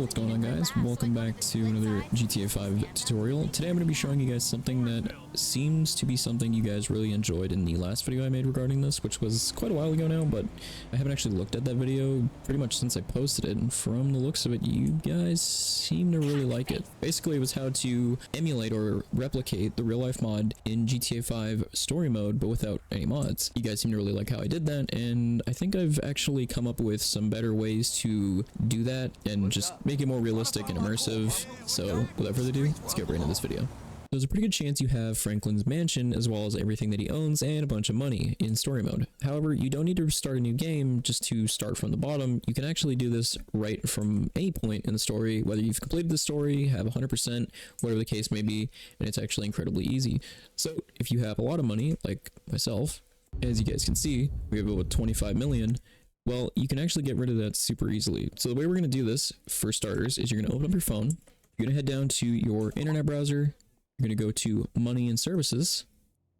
what's going on, guys? Welcome back to another GTA 5 tutorial. Today I'm going to be showing you guys something that seems to be something you guys really enjoyed in the last video I made regarding this, which was quite a while ago now, but I haven't actually looked at that video pretty much since I posted it, and from the looks of it, you guys seem to really like it. Basically, it was how to emulate or replicate the real-life mod in GTA 5 story mode, but without any mods. You guys seem to really like how I did that, and I think I've actually come up with some better ways to do that and just make it more realistic and immersive. So without further ado, let's get right into this video. There's a pretty good chance you have Franklin's mansion as well as everything that he owns and a bunch of money in story mode. However, you don't need to start a new game just to start from the bottom. You can actually do this right from any point in the story, whether you've completed the story, have 100%, whatever the case may be, and it's actually incredibly easy. So if you have a lot of money, like myself, as you guys can see, we have about 25 million. Well, you can actually get rid of that super easily. So the way we're going to do this, for starters, is you're going to open up your phone. You're going to head down to your internet browser. You're going to go to Money and Services,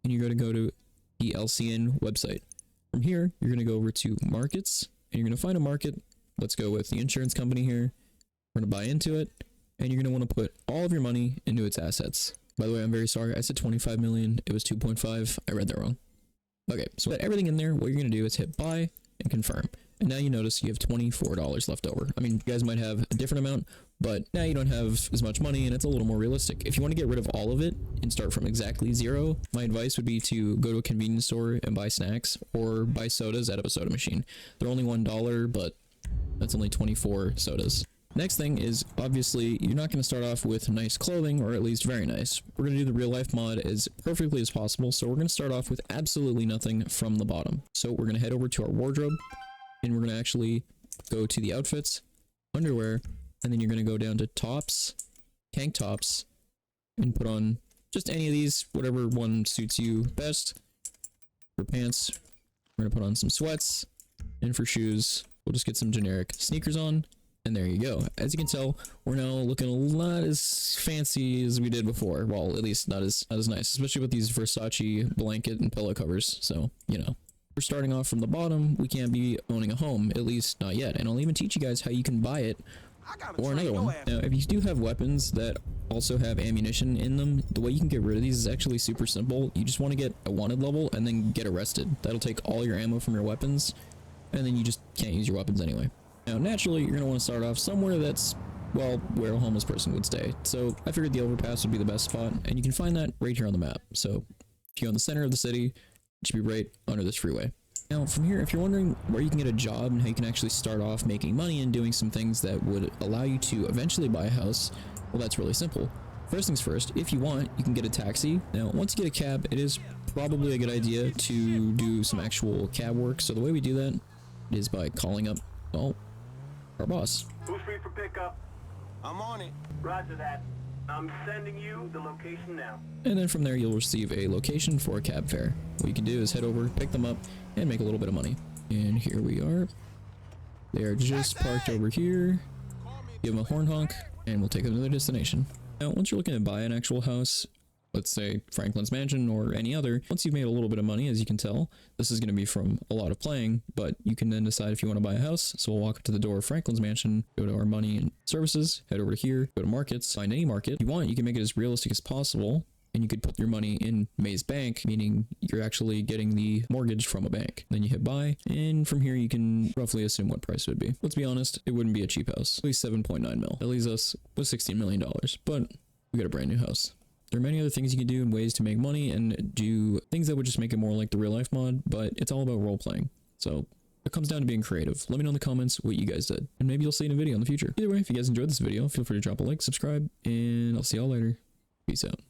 and you're going to go to the LCN website. From here, you're going to go over to Markets, and you're going to find a market. Let's go with the insurance company here. We're going to buy into it, and you're going to want to put all of your money into its assets. By the way, I'm very sorry. I said 25 million. It was 2.5. I read that wrong. Okay, so with everything in there, what you're going to do is hit buy and confirm. And now you notice you have $24 left over. I mean, you guys might have a different amount, but now you don't have as much money and it's a little more realistic. If you want to get rid of all of it and start from exactly zero, my advice would be to go to a convenience store and buy snacks or buy sodas out of a soda machine. They're only $1, but that's only 24 sodas. Next thing is, obviously, you're not going to start off with nice clothing, or at least very nice. We're going to do the real life mod as perfectly as possible, so we're going to start off with absolutely nothing from the bottom. So we're going to head over to our wardrobe, and we're going to actually go to the outfits, underwear, and then you're going to go down to tops, tank tops, and put on just any of these, whatever one suits you best. For pants, we're going to put on some sweats, and for shoes, we'll just get some generic sneakers on. And there you go. As you can tell, we're now looking a lot as fancy as we did before. Well, at least not as nice, especially with these Versace blanket and pillow covers. So, you know, we're starting off from the bottom. We can't be owning a home, at least not yet. And I'll even teach you guys how you can buy it or another one. Now, if you do have weapons that also have ammunition in them, the way you can get rid of these is actually super simple. You just want to get a wanted level and then get arrested. That'll take all your ammo from your weapons, and then you just can't use your weapons anyway. Now, naturally, you're going to want to start off somewhere that's, well, where a homeless person would stay. So I figured the overpass would be the best spot, and you can find that right here on the map. So if you're in the center of the city, it should be right under this freeway. Now, from here, if you're wondering where you can get a job and how you can actually start off making money and doing some things that would allow you to eventually buy a house, well, that's really simple. First things first, if you want, you can get a taxi. Now, once you get a cab, it is probably a good idea to do some actual cab work. So the way we do that is by calling up, well, our boss. Who's free for pickup? I'm on it. Roger that. I'm sending you the location now. And then from there, you'll receive a location for a cab fare. What you can do is head over, pick them up, and make a little bit of money. And here we are. They are just parked over here. Give them a horn honk, and we'll take them to their destination. Now, once you're looking to buy an actual house, let's say Franklin's mansion or any other, once you've made a little bit of money, as you can tell, this is going to be from a lot of playing, but you can then decide if you want to buy a house. So we'll walk up to the door of Franklin's mansion, go to our money and services, head over here, go to markets, find any market. If you want, you can make it as realistic as possible, and you could put your money in May's bank, meaning you're actually getting the mortgage from a bank. Then you hit buy, and from here you can roughly assume what price it would be. Let's be honest, it wouldn't be a cheap house. At least 7.9 mil. That leaves us with $16 million, but we got a brand new house. There are many other things you can do and ways to make money and do things that would just make it more like the real life mod, but it's all about role playing. So it comes down to being creative. Let me know in the comments what you guys did, and maybe you'll see it in a video in the future. Either way, if you guys enjoyed this video, feel free to drop a like, subscribe, and I'll see y'all later. Peace out.